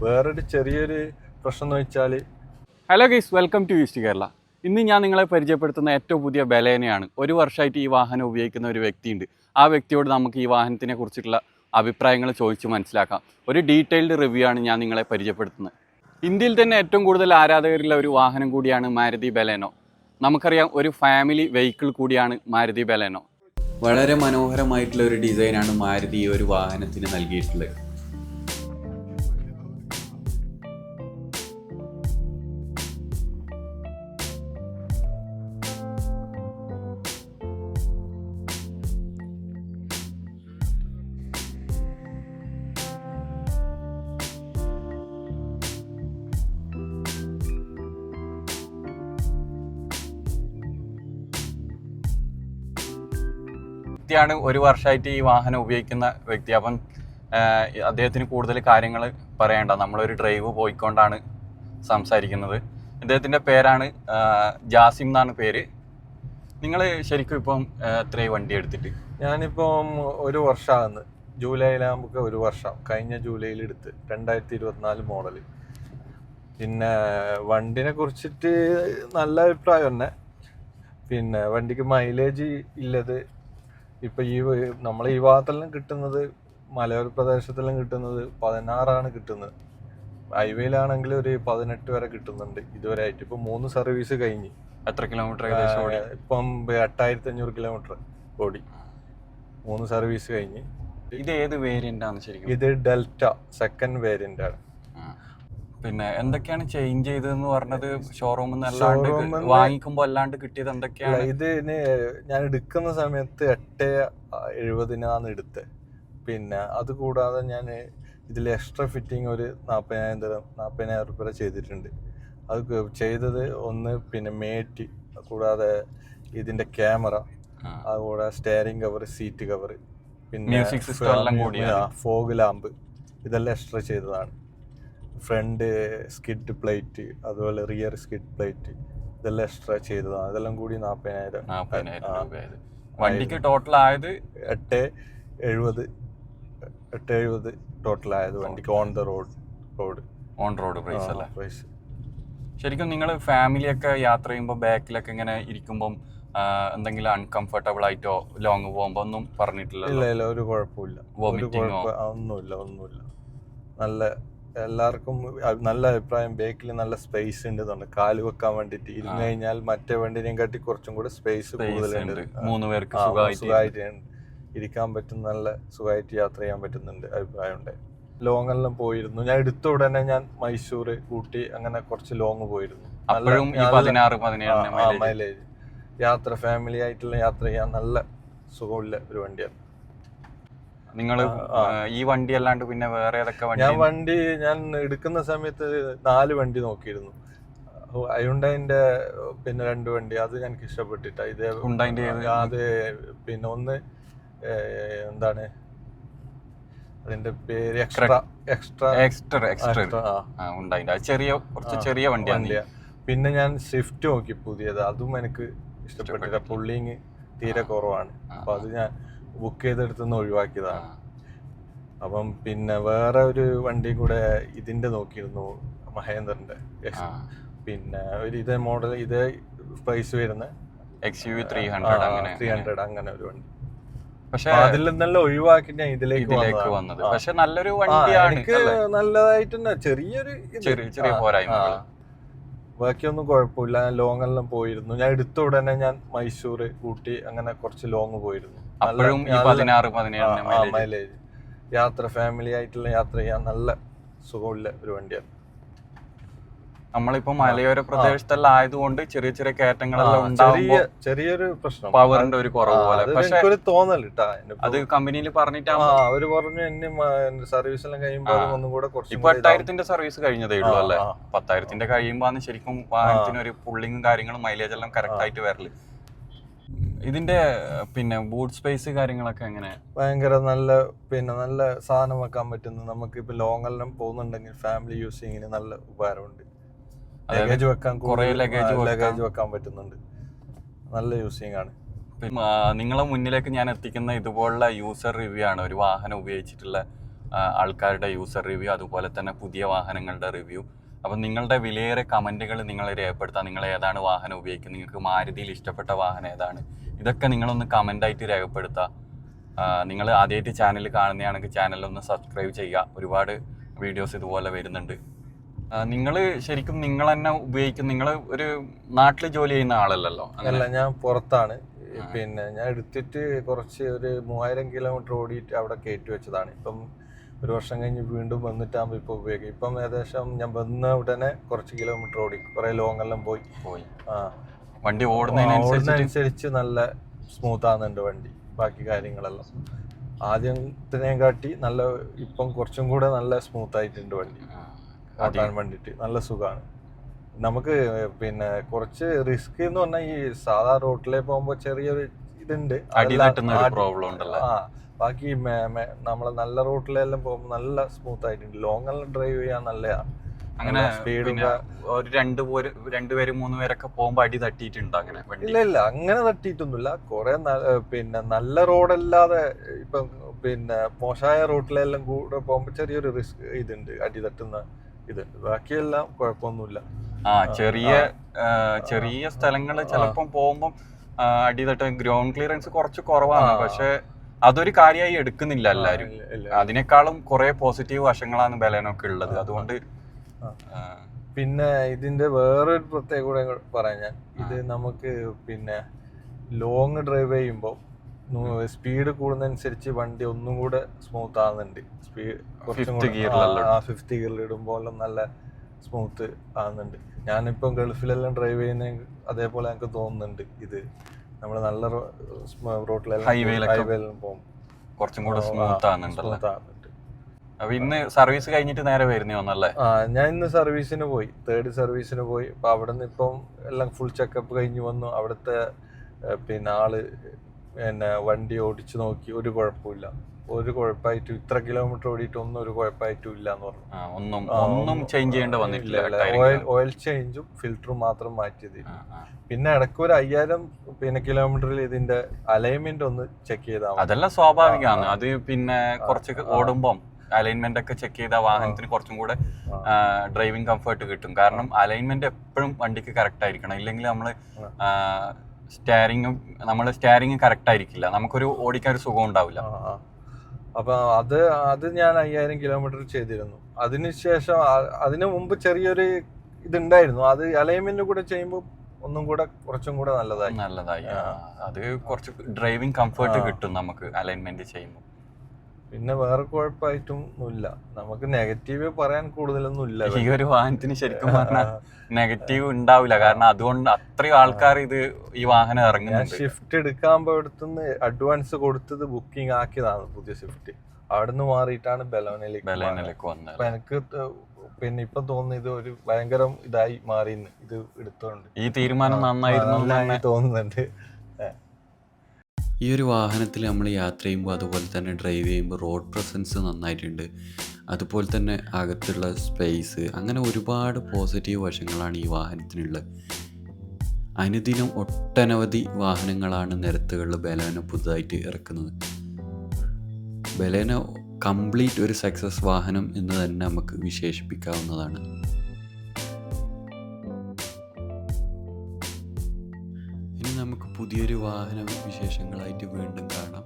വേറൊരു ചെറിയൊരു പ്രശ്നം എന്ന് വെച്ചാൽ hello guys, welcome to East Kerala. ഇന്ന് ഞാൻ നിങ്ങളെ പരിചയപ്പെടുത്തുന്ന ഏറ്റവും പുതിയ ബലേനയാണ്. ഒരു വർഷമായിട്ട് ഈ വാഹനം ഉപയോഗിക്കുന്ന ഒരു വ്യക്തിയുണ്ട്. ആ വ്യക്തിയോട് നമുക്ക് ഈ വാഹനത്തിനെ കുറിച്ചിട്ടുള്ള അഭിപ്രായങ്ങൾ ചോദിച്ച് മനസ്സിലാക്കാം. ഒരു ഡീറ്റെയിൽഡ് റിവ്യൂ ആണ് ഞാൻ നിങ്ങളെ പരിചയപ്പെടുത്തുന്നത്. ഇന്ത്യയിൽ തന്നെ ഏറ്റവും കൂടുതൽ ആരാധകരുള്ള ഒരു വാഹനം കൂടിയാണ് മാരുതി ബലേനോ. നമുക്കറിയാം, ഒരു ഫാമിലി വെഹിക്കിൾ കൂടിയാണ് മാരുതി ബലേനോ. വളരെ മനോഹരമായിട്ടുള്ള ഒരു ഡിസൈനാണ് മാരുതി ഈ ഒരു വാഹനത്തിന് നൽകിയിട്ടുള്ളത്. വ്യക്തിയാണ് ഒരു വർഷമായിട്ട് ഈ വാഹനം ഉപയോഗിക്കുന്ന വ്യക്തി. അപ്പം അദ്ദേഹത്തിന് കൂടുതൽ കാര്യങ്ങൾ പറയേണ്ട, നമ്മളൊരു ഡ്രൈവ് പോയിക്കൊണ്ടാണ് സംസാരിക്കുന്നത്. അദ്ദേഹത്തിൻ്റെ പേരാണ് ജാസിം എന്നാണ് പേര്. നിങ്ങൾ ശരിക്കും ഇപ്പം എത്രയും വണ്ടി എടുത്തിട്ട്? ഞാനിപ്പം ഒരു വർഷമാകുന്നു. ജൂലൈയിലാകുമ്പോൾ ഒരു വർഷം, കഴിഞ്ഞ ജൂലൈയിൽ എടുത്ത് 2024 മോഡൽ. പിന്നെ വണ്ടിനെ കുറിച്ചിട്ട് നല്ല അഭിപ്രായം തന്നെ. പിന്നെ വണ്ടിക്ക് മൈലേജ് ഇല്ലത് ഇപ്പം നമ്മളെ ഈ ഭാഗത്തെല്ലാം കിട്ടുന്നത്, മലയോര പ്രദേശത്തെല്ലാം കിട്ടുന്നത് 16 കിട്ടുന്നത്. ഹൈവേയിലാണെങ്കിൽ ഒരു 18 വരെ കിട്ടുന്നുണ്ട് ഇതുവരെ ആയിട്ട്. ഇപ്പം 3 സർവീസ് കഴിഞ്ഞ്. എത്ര കിലോമീറ്റർ ഏകദേശം ഓടി? ഇപ്പം 8500 കിലോമീറ്റർ ഓടി, 3 സർവീസ് കഴിഞ്ഞ്. ഇത് ഏത് വേരിയന്റ് ആണ് ശരിക്കും? ഇത് ഡെൽറ്റ സെക്കൻഡ് വേരിയന്റ് ആണ്. പിന്നെ എന്തൊക്കെയാണ് ചേഞ്ച് ചെയ്തതെന്ന് പറഞ്ഞത്? ഷോറൂമിൽ നിന്ന് അല്ലാണ്ട് വാങ്ങിക്കുമ്പോൾ അല്ലാണ്ട് കിട്ടിയത് എന്തൊക്കെയാണ്? ഇതിന് ഞാൻ എടുക്കുന്ന സമയത്ത് 870 എടുത്തത്. പിന്നെ അത് കൂടാതെ ഞാൻ ഇതിൽ എക്സ്ട്രാ ഫിറ്റിംഗ് ഒരു 40,000 രൂപ ചെയ്തിട്ടുണ്ട്. അത് ചെയ്തത് ഒന്ന്, പിന്നെ മേറ്റ്, കൂടാതെ ഇതിന്റെ ക്യാമറ, അതുകൂടാതെ സ്റ്റെയറിംഗ് കവർ, സീറ്റ് കവർ, പിന്നെ ഫോഗ് ലാമ്പ്, ഇതെല്ലാം എക്സ്ട്രാ ചെയ്തതാണ്. ഫ്രണ്ട് സ്കിഡ് പ്ലേറ്റ്, അതുപോലെ റിയർ സ്കിഡ് പ്ലേറ്റ്, ഇതെല്ലാം എക്സ്ട്രാ ചെയ്തതാണ്. ഇതെല്ലാം കൂടി 40,000. വണ്ടിക്ക് ടോട്ടൽ ആയത് 870 ടോട്ടൽ ആയത് വണ്ടിക്ക് ഓൺ റോഡ് പ്രൈസ് അല്ലേ? ശരിക്കും നിങ്ങൾ ഫാമിലിയൊക്കെ യാത്ര ചെയ്യുമ്പോൾ ബാക്കിലൊക്കെ ഇങ്ങനെ ഇരിക്കുമ്പം എന്തെങ്കിലും അൺകംഫർട്ടബിൾ ആയിട്ടോ ലോങ് പോകുമ്പോ ഒന്നും പറഞ്ഞിട്ടില്ല? ഇല്ല, ഒരു കുഴപ്പമില്ല, ഒന്നുമില്ല. നല്ല എല്ലാവർക്കും നല്ല അഭിപ്രായം. ബേക്കിൽ നല്ല സ്പേസ് ഉണ്ട്, കാല് വെക്കാൻ വേണ്ടിട്ട്. ഇരുന്ന് കഴിഞ്ഞാൽ മറ്റേ വണ്ടിനെയും കാട്ടി കുറച്ചും കൂടെ സ്പേസ് കൂടുതലുണ്ട്. 3 പേർക്ക് സുഖമായിട്ട് ഇരിക്കാൻ പറ്റും, നല്ല സുഖമായിട്ട് യാത്ര ചെയ്യാൻ പറ്റുന്നുണ്ട് അഭിപ്രായമുണ്ട്. ലോങ് എല്ലാം പോയിരുന്നു. ഞാൻ എടുത്ത ഉടനെ ഞാൻ മൈസൂർ, ഊട്ടി, അങ്ങനെ കുറച്ച് ലോങ് പോയിരുന്നു. മൈലേജ് യാത്ര, ഫാമിലി ആയിട്ടുള്ള യാത്ര ചെയ്യാൻ നല്ല സുഖമുള്ള ഒരു വണ്ടിയാണ്. നിങ്ങൾ ഈ വണ്ടി അല്ലാണ്ട് പിന്നെ വേറെ ഏതൊക്കെ വണ്ടി? ഞാൻ എടുക്കുന്ന സമയത്ത് 4 വണ്ടി നോക്കിയിരുന്നു. ഹ്യുണ്ടായിന്റെ പിന്നെ 2 വണ്ടി, അത് എനിക്ക് ഇഷ്ടപ്പെട്ടിട്ടാ. അത് പിന്നെ ഒന്ന് എന്താണ് അതിന്റെ പേര്, ചെറിയ വണ്ടിയാണ്. പിന്നെ ഞാൻ സ്വിഫ്റ്റ് നോക്കി പുതിയത്, അതും എനിക്ക് ഇഷ്ടപ്പെട്ടില്ല. പുള്ളിങ് തീരെ കുറവാണ്. അപ്പൊ അത് ഞാൻ ബുക്ക് ചെയ്തെടുത്തുനിന്ന് ഒഴിവാക്കിയതാണ്. അപ്പം പിന്നെ വേറെ ഒരു വണ്ടി കൂടെ ഇതിന്റെ നോക്കിയിരുന്നു, മഹേന്ദ്രന്റെ. പിന്നെ ഒരു ഇതേ മോഡൽ, ഇതേ പ്രൈസ് വരുന്ന XUV 300 അങ്ങനെ ഒരു വണ്ടി. പക്ഷെ അതിൽ നിന്നെല്ലാം ഒഴിവാക്കി ഞാൻ ഇതിലേക്ക് വന്നത്. പക്ഷെ നല്ലൊരു വണ്ടിയാണ്, എനിക്ക് നല്ലതായിട്ട് തന്നെ. ചെറിയ പോരായ്മകൾ, ബാക്കിയൊന്നും കുഴപ്പമില്ല. ലോങ് എല്ലാം പോയിരുന്നു. ഞാൻ എടുത്ത ഉടനെ ഞാൻ മൈസൂർ, ഊട്ടി, അങ്ങനെ കുറച്ച് ലോങ് പോയിരുന്നു. മൈലേജ് യാത്ര, ഫാമിലി ആയിട്ടുള്ള യാത്ര ചെയ്യാൻ നല്ല സുഖമുള്ള ഒരു വണ്ടിയാണ്. നമ്മളിപ്പോ മലയോര പ്രദേശത്തെല്ലാം ആയതുകൊണ്ട് ചെറിയ കയറ്റങ്ങളെല്ലാം ചെറിയൊരു പ്രശ്നം, പവറിന്റെ ഒരു കുറവ് പോലെ. പക്ഷെ തോന്നലിട്ടാ അത് കമ്പനിയിൽ പറഞ്ഞിട്ടാണ് അവര് പറഞ്ഞു. എന്നെ സർവീസ് എല്ലാം കഴിയുമ്പോൾ ഒന്നും കൂടെ കുറച്ച്. ഇപ്പൊ 8000 സർവീസ് കഴിഞ്ഞതേ ഉള്ളൂ അല്ലേ? 10,000 കഴിയുമ്പോൾ ശരിക്കും വാഹനത്തിന് ഒരു പുള്ളിങ്ങും കാര്യങ്ങളും മൈലേജ് എല്ലാം കറക്റ്റ് ആയിട്ട് വരല്. ഇതിന്റെ പിന്നെ ബൂട്ട് സ്പേസ് കാര്യങ്ങളൊക്കെ എങ്ങനെ? ഭയങ്കര നല്ല സാധനം വെക്കാൻ പറ്റുന്നു. നമുക്ക് ഇപ്പൊ ലോങ് എല്ലാം പോകുന്നുണ്ടെങ്കിൽ ഫാമിലി യൂസിങ്ങിന് നല്ല ഉപകാരമുണ്ട്. ലഗേജ് വെക്കാൻ പറ്റുന്നുണ്ട്. നല്ല യൂസിങ് ആണ്. നിങ്ങളെ മുന്നിലേക്ക് ഞാൻ എത്തിക്കുന്ന ഇതുപോലുള്ള യൂസർ റിവ്യൂ ആണ്. ഒരു വാഹനം ഉപയോഗിച്ചിട്ടുള്ള ആൾക്കാരുടെ യൂസർ റിവ്യൂ, അതുപോലെ തന്നെ പുതിയ വാഹനങ്ങളുടെ റിവ്യൂ. അപ്പം നിങ്ങളുടെ വിലയേറെ കമൻറ്റുകൾ നിങ്ങൾ രേഖപ്പെടുത്താം. നിങ്ങൾ ഏതാണ് വാഹനം ഉപയോഗിക്കുന്നത്, നിങ്ങൾക്ക് മാരുതിയിൽ ഇഷ്ടപ്പെട്ട വാഹനം ഏതാണ്, ഇതൊക്കെ നിങ്ങളൊന്ന് കമൻ്റായിട്ട് രേഖപ്പെടുത്തുക. നിങ്ങൾ ആദ്യമായിട്ട് ചാനൽ കാണുന്നതാണെങ്കിൽ ചാനലൊന്ന് സബ്സ്ക്രൈബ് ചെയ്യുക. ഒരുപാട് വീഡിയോസ് ഇതുപോലെ വരുന്നുണ്ട്. നിങ്ങൾ ശരിക്കും നിങ്ങൾ തന്നെ ഉപയോഗിക്കും, നിങ്ങൾ ഒരു നാട്ടിൽ ജോലി ചെയ്യുന്ന ആളല്ലല്ലോ? അല്ല, ഞാൻ പുറത്താണ്. പിന്നെ ഞാൻ എടുത്തിട്ട് കുറച്ച് ഒരു 3000 കിലോമീറ്റർ ഓടിയിട്ട് അവിടെ കയറ്റി വെച്ചതാണ്. ഇപ്പം ഒരു വർഷം കഴിഞ്ഞ് വീണ്ടും വന്നിട്ടാകുമ്പോൾ ഇപ്പോൾ ഉപയോഗിക്കും. ഇപ്പം ഏകദേശം ഞാൻ വന്ന ഉടനെ കുറച്ച് കിലോമീറ്റർ ഓടി, കുറേ ലോങ് എല്ലാം പോയി. വണ്ടി ഓടുന്നതിനനുസരിച്ച് നല്ല സ്മൂത്ത് ആകുന്നുണ്ട് വണ്ടി. ബാക്കി കാര്യങ്ങളെല്ലാം ആദ്യത്തിനെയും കാട്ടി നല്ല, ഇപ്പം കുറച്ചും കൂടെ നല്ല സ്മൂത്ത് ആയിട്ടുണ്ട് വണ്ടി. ഓട്ടാൻ വേണ്ടിയിട്ട് നല്ല സുഖമാണ്. നമുക്ക് പിന്നെ കുറച്ച് റിസ്ക് എന്ന് പറഞ്ഞാൽ ഈ സാധാ റോഡിലേക്ക് പോകുമ്പോൾ ചെറിയൊരു ഇതുണ്ട്, ബാക്കി നമ്മളെ നല്ല റോഡിലെല്ലാം പോകുമ്പോൾ നല്ല സ്മൂത്ത് ആയിട്ടുണ്ട്. ലോങ് എല്ലാം ഡ്രൈവ് ചെയ്യാൻ നല്ലതാണ്. അങ്ങനെ സ്പീഡ് ഒരു 2 പേര് 3 പേരൊക്കെ പോകുമ്പോൾ അടി തട്ടിയിട്ടുണ്ടോ? അങ്ങനെ ഇല്ല, അങ്ങനെ തട്ടിയിട്ടൊന്നുമില്ല. കുറെ പിന്നെ നല്ല റോഡല്ലാതെ ഇപ്പം പിന്നെ മോശമായ റോഡിലെല്ലാം കൂടെ പോകുമ്പോൾ ചെറിയൊരു റിസ്ക് ഇതുണ്ട്, അടി തട്ടുന്ന ഇതുണ്ട്. ബാക്കിയെല്ലാം കുഴപ്പമൊന്നുമില്ല. ചെറിയ സ്ഥലങ്ങൾ ചിലപ്പം പോകുമ്പോൾ അടിതട്ട് ഗ്രൗണ്ട് ക്ലിയറൻസ് കുറച്ച് കുറവാണ്. പക്ഷെ അതൊരു കാര്യമായി എടുക്കുന്നില്ല എല്ലാരും. അതിനേക്കാളും കുറെ പോസിറ്റീവ് വശങ്ങളാണ് ബലേനോക്ക് ഉള്ളത്. അതുകൊണ്ട് പിന്നെ ഇതിന്റെ വേറൊരു പ്രത്യേകത പറയാൻ, ഞാൻ ഇത് നമുക്ക് പിന്നെ ലോങ് ഡ്രൈവ് ചെയ്യുമ്പോൾ സ്പീഡ് കൂടുന്നതനുസരിച്ച് വണ്ടി ഒന്നും കൂടെ സ്മൂത്ത് ആകുന്നുണ്ട്. ഫിഫ്ത്ത് ഗിയറിൽ ഇടുമ്പോൾ നല്ല സ്മൂത്ത് ആകുന്നുണ്ട്. ഞാനിപ്പം ഗൾഫിലെല്ലാം ഡ്രൈവ് ചെയ്യുന്ന അതേപോലെ എനിക്ക് തോന്നുന്നുണ്ട്. ഇത് നമ്മൾ നല്ല റോഡിലെല്ലാം ഹൈവേയിലും പോകും കുറച്ചും കൂടെ സ്മൂത്ത് ആകുന്നുണ്ട്. അപ്പൊ ഇന്ന് സർവീസ് കഴിഞ്ഞിട്ട് നേരെ വരുന്നല്ലേ? ഞാൻ ഇന്ന് സർവീസിന് പോയി, 3rd സർവീസിന് പോയി. അപ്പൊ അവിടെ നിന്ന് ഇപ്പം എല്ലാം ഫുൾ ചെക്കപ്പ് കഴിഞ്ഞ് വന്നു. അവിടുത്തെ പിന്നെ ആള് പിന്നെ വണ്ടി ഓടിച്ചു നോക്കി, ഒരു കുഴപ്പമില്ല. ഒരു കുഴപ്പമായിട്ടും ഇത്ര കിലോമീറ്റർ ഓടിയിട്ട് ഒന്നും ഒരു കുഴപ്പമായിട്ടും ഇല്ല എന്ന് പറഞ്ഞു. ഒന്നും ചേഞ്ച് ചെയ്യേണ്ട വന്നിട്ടില്ല. ഓയിൽ ചേഞ്ചും ഫിൽറ്ററും മാത്രം മാറ്റിയത്. പിന്നെ ഇടയ്ക്ക് ഒരു 5000 പിന്നെ കിലോമീറ്ററിൽ ഇതിന്റെ അലൈൻമെന്റ് ഒന്ന് ചെക്ക് ചെയ്താൽ അതെല്ലാം സ്വാഭാവികമാണ്. അത് പിന്നെ കുറച്ച് ഓടുമ്പം അലൈൻമെന്റ് ഒക്കെ ചെക്ക് ചെയ്ത വാഹനത്തിന് കുറച്ചും കൂടെ ഡ്രൈവിംഗ് കംഫർട്ട് കിട്ടും. കാരണം അലൈൻമെന്റ് എപ്പോഴും വണ്ടിക്ക് കറക്റ്റ് ആയിരിക്കണം. ഇല്ലെങ്കിൽ നമ്മള് സ്റ്റിയറിംഗ് കറക്റ്റ് ആയിരിക്കില്ല, നമുക്കൊരു ഓടിക്കാൻ ഒരു സുഖം ഉണ്ടാവില്ല. അപ്പൊ അത് ഞാൻ 5000 കിലോമീറ്റർ ചെയ്തിരുന്നു. അതിനുശേഷം അതിനു മുമ്പ് ചെറിയൊരു ഇതുണ്ടായിരുന്നു. അത് അലൈൻമെന്റ് കൂടെ ചെയ്യുമ്പോൾ ഒന്നും കൂടെ കുറച്ചും കൂടെ നല്ലതായി. അത് കുറച്ച് ഡ്രൈവിംഗ് കംഫർട്ട് കിട്ടും നമുക്ക് അലൈൻമെന്റ് ചെയ്യുമ്പോൾ. പിന്നെ വേറെ കുഴപ്പമായിട്ടും ഇല്ല. നമുക്ക് നെഗറ്റീവ് പറയാൻ കൂടുതലൊന്നും ഇല്ല. ഈ ഒരു വാഹനത്തിന് ശരിക്കും പറഞ്ഞാൽ നെഗറ്റീവ് ഉണ്ടാവില്ല. കാരണം അതുകൊണ്ട് അത്രയും ആൾക്കാർ ഈ വാഹനം ഇറങ്ങുന്നുണ്ട്. ഷിഫ്റ്റ് എടുക്കാൻ പോയടുത്തുനിന്ന് അഡ്വാൻസ് കൊടുത്തത് ബുക്കിംഗ് ആക്കിയതാണ് പുതിയ ഷിഫ്റ്റ്. അവിടുന്ന് മാറിയിട്ടാണ് ബലേനയിലേക്ക് വന്നത്. അപ്പൊ എനിക്ക് പിന്നെ ഇപ്പൊ തോന്നുന്നു ഇത് ഒരു ഭയങ്കര ഇതായി മാറിയെന്ന്. ഇത് എടുത്തോണ്ട് ഈ തീരുമാനം നന്നായിരുന്നു തോന്നുന്നുണ്ട്. ഈ ഒരു വാഹനത്തിൽ നമ്മൾ യാത്ര ചെയ്യുമ്പോൾ അതുപോലെ തന്നെ ഡ്രൈവ് ചെയ്യുമ്പോൾ റോഡ് പ്രസൻസ് നന്നായിട്ടുണ്ട്. അതുപോലെ തന്നെ അകത്തുള്ള സ്പേസ്, അങ്ങനെ ഒരുപാട് പോസിറ്റീവ് വശങ്ങളാണ് ഈ വാഹനത്തിനുള്ളത്. അനുദിനം ഒട്ടനവധി വാഹനങ്ങളാണ് നിരത്തുകളിൽ ബലേനോ പുതുതായിട്ട് ഇറക്കുന്നത്. ബലേനോ കംപ്ലീറ്റ് ഒരു സക്സസ് വാഹനം എന്ന് തന്നെ നമുക്ക് വിശേഷിപ്പിക്കാവുന്നതാണ്. ഇനി നമുക്ക് പുതിയൊരു വാഹന വിശേഷങ്ങളായിട്ട് വീണ്ടും കാണാം.